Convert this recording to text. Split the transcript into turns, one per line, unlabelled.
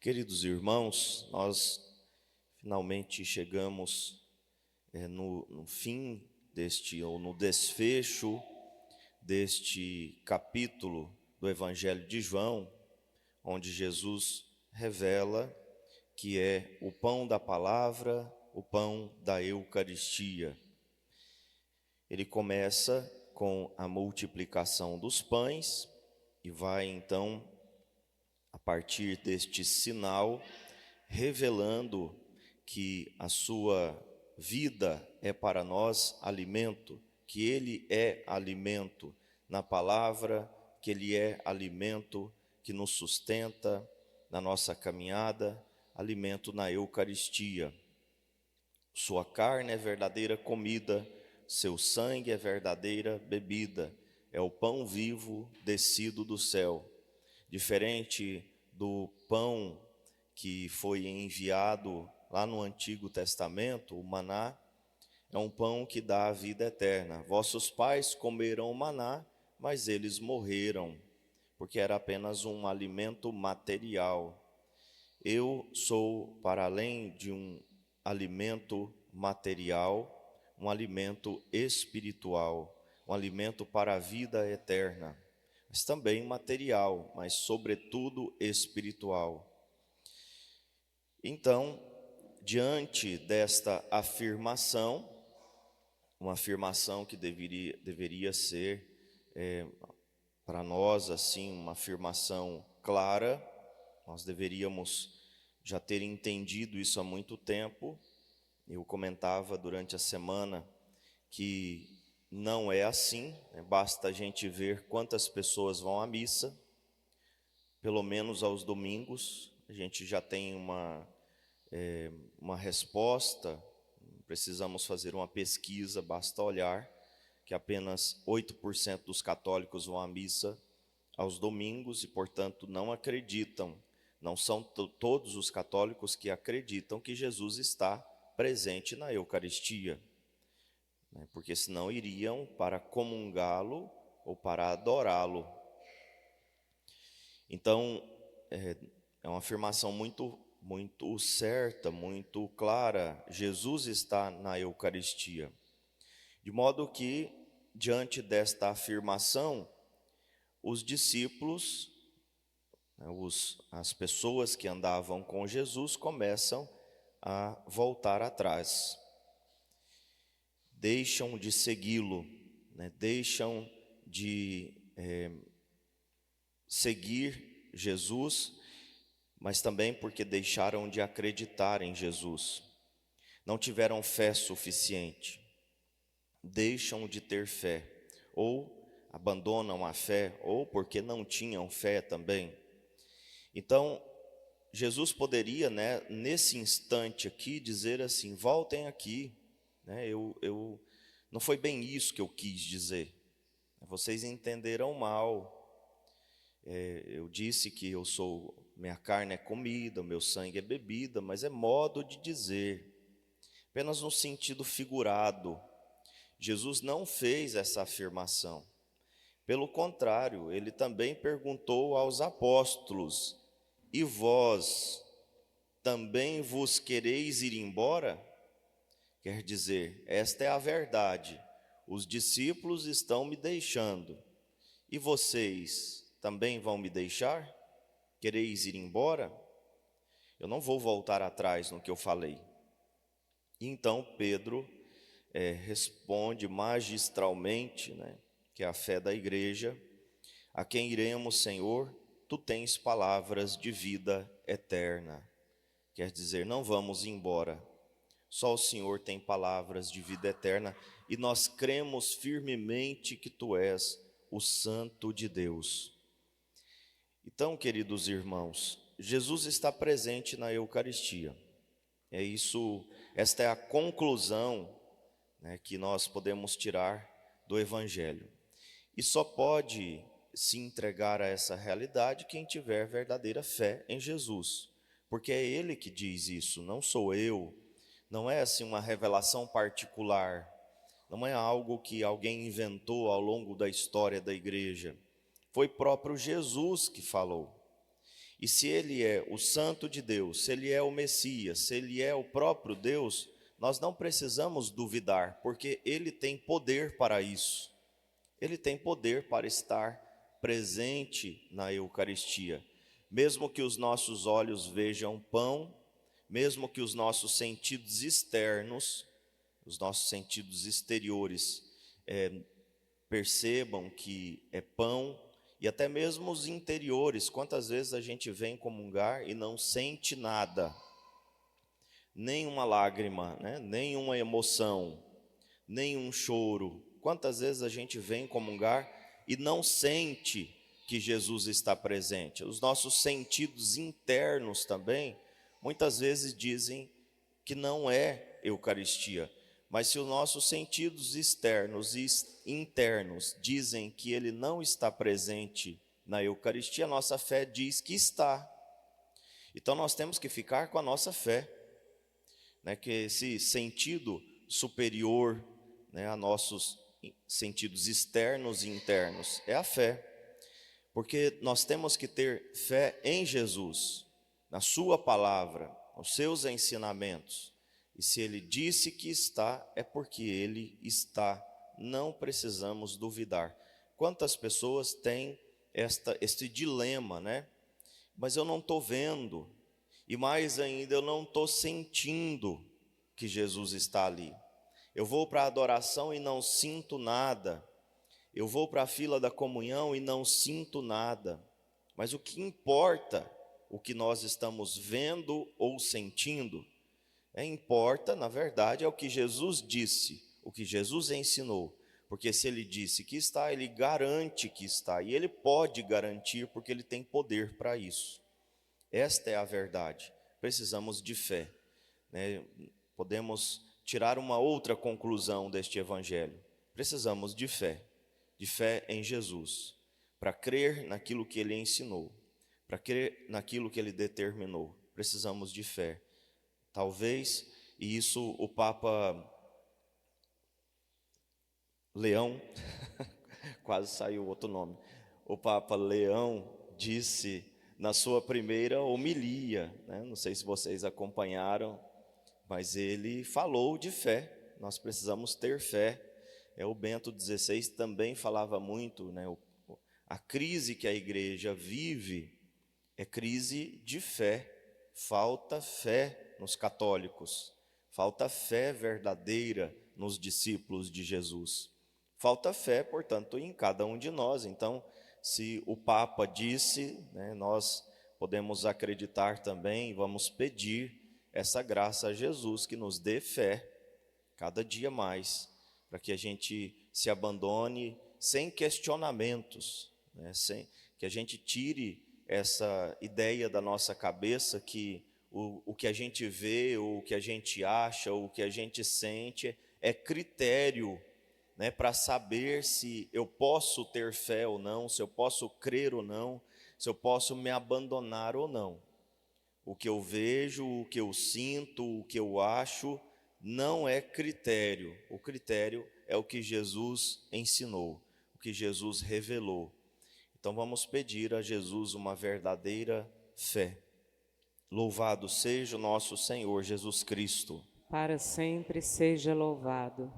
Queridos irmãos, nós finalmente chegamos no fim ou no desfecho deste capítulo do Evangelho de João, onde Jesus revela que é o pão da palavra, o pão da Eucaristia. Ele começa com a multiplicação dos pães e vai então, a partir deste sinal, revelando que a sua vida é para nós alimento, que Ele é alimento na palavra, que Ele é alimento que nos sustenta na nossa caminhada, alimento na Eucaristia. Sua carne é verdadeira comida, seu sangue é verdadeira bebida, é o pão vivo descido do céu. Diferente do pão que foi enviado lá no Antigo Testamento, o maná, é um pão que dá a vida eterna. Vossos pais comeram o maná, mas eles morreram, porque era apenas um alimento material. Eu sou, para além de um alimento material, um alimento espiritual, um alimento para a vida eterna, mas também material, mas sobretudo espiritual. Então, diante desta afirmação, uma afirmação que deveria ser para nós assim uma afirmação clara, nós deveríamos já ter entendido isso há muito tempo. Eu comentava durante a semana que não é assim, né? Basta a gente ver quantas pessoas vão à missa, pelo menos aos domingos, a gente já tem uma resposta. Precisamos fazer uma pesquisa, basta olhar que apenas 8% dos católicos vão à missa aos domingos e, portanto, não acreditam. Não são todos os católicos que acreditam que Jesus está presente na Eucaristia, né? Porque senão iriam para comungá-lo ou para adorá-lo. Então, é uma afirmação muito certa, muito clara. Jesus está na Eucaristia. De modo que, diante desta afirmação, os discípulos, as pessoas que andavam com Jesus, começam a voltar atrás. Deixam de segui-lo, né? Deixam de seguir Jesus, mas também porque deixaram de acreditar em Jesus. Não tiveram fé suficiente. Deixam de ter fé, ou abandonam a fé, ou porque não tinham fé também. Então, Jesus poderia, né, nesse instante aqui, dizer assim: voltem aqui, né, não foi bem isso que eu quis dizer, vocês entenderam mal. Eu disse que minha carne é comida, meu sangue é bebida, mas é modo de dizer, apenas no sentido figurado. Jesus não fez essa afirmação. Pelo contrário, ele também perguntou aos apóstolos: e vós também vos quereis ir embora? Quer dizer, esta é a verdade. Os discípulos estão me deixando. E vocês também vão me deixar? Quereis ir embora? Eu não vou voltar atrás no que eu falei. E então Pedro responde magistralmente, né, que é a fé da igreja: a quem iremos, Senhor? Tu tens palavras de vida eterna. Quer dizer, não vamos embora. Só o Senhor tem palavras de vida eterna e nós cremos firmemente que Tu és o Santo de Deus. Então, queridos irmãos, Jesus está presente na Eucaristia. Esta é a conclusão, né, que nós podemos tirar do Evangelho. E só pode se entregar a essa realidade quem tiver verdadeira fé em Jesus, porque é Ele que diz isso, não sou eu. Não é assim uma revelação particular, não é algo que alguém inventou ao longo da história da igreja. Foi próprio Jesus que falou. E se ele é o Santo de Deus, se ele é o Messias, se ele é o próprio Deus, nós não precisamos duvidar, porque ele tem poder para isso. Ele tem poder para estar presente na Eucaristia. Mesmo que os nossos olhos vejam pão, mesmo que os nossos sentidos externos, os nossos sentidos exteriores percebam que é pão, e até mesmo os interiores, quantas vezes a gente vem comungar e não sente nada, nem uma lágrima, né? Nem uma emoção, nem um choro. Quantas vezes a gente vem comungar e não sente que Jesus está presente? Os nossos sentidos internos também, muitas vezes dizem que não é Eucaristia. Mas se os nossos sentidos externos e internos dizem que ele não está presente na Eucaristia, a nossa fé diz que está. Então nós temos que ficar com a nossa fé, né, que esse sentido superior, né, a nossos sentidos externos e internos é a fé. Porque nós temos que ter fé em Jesus, na sua palavra, nos seus ensinamentos. E se ele disse que está, é porque ele está. Não precisamos duvidar. Quantas pessoas têm este dilema, né? Mas eu não estou vendo, e mais ainda, eu não estou sentindo que Jesus está ali. Eu vou para a adoração e não sinto nada. Eu vou para a fila da comunhão e não sinto nada. Mas o que importa, o que nós estamos vendo ou sentindo, importa, na verdade, é o que Jesus disse, o que Jesus ensinou. Porque se ele disse que está, ele garante que está. E ele pode garantir porque ele tem poder para isso. Esta é a verdade. Precisamos de fé, né? Podemos tirar uma outra conclusão deste evangelho. Precisamos de fé em Jesus, para crer naquilo que ele ensinou, para crer naquilo que ele determinou. Precisamos de fé. Talvez, e isso o Papa Leão, quase saiu outro nome, o Papa Leão disse na sua primeira homilia, né? Não sei se vocês acompanharam, mas ele falou de fé. Nós precisamos ter fé. O Bento XVI também falava muito, né? A crise que a igreja vive é crise de fé. Falta fé nos católicos, falta fé verdadeira nos discípulos de Jesus. Falta fé, portanto, em cada um de nós. Então, se o Papa disse, né, nós podemos acreditar também, vamos pedir essa graça a Jesus, que nos dê fé cada dia mais, para que a gente se abandone sem questionamentos, né, que a gente tire essa ideia da nossa cabeça que o que a gente vê, ou o que a gente acha, ou o que a gente sente é critério, né, para saber se eu posso ter fé ou não, se eu posso crer ou não, se eu posso me abandonar ou não. O que eu vejo, o que eu sinto, o que eu acho, não é critério. O critério é o que Jesus ensinou, o que Jesus revelou. Então vamos pedir a Jesus uma verdadeira fé. Louvado seja o nosso Senhor Jesus Cristo.
Para sempre seja louvado.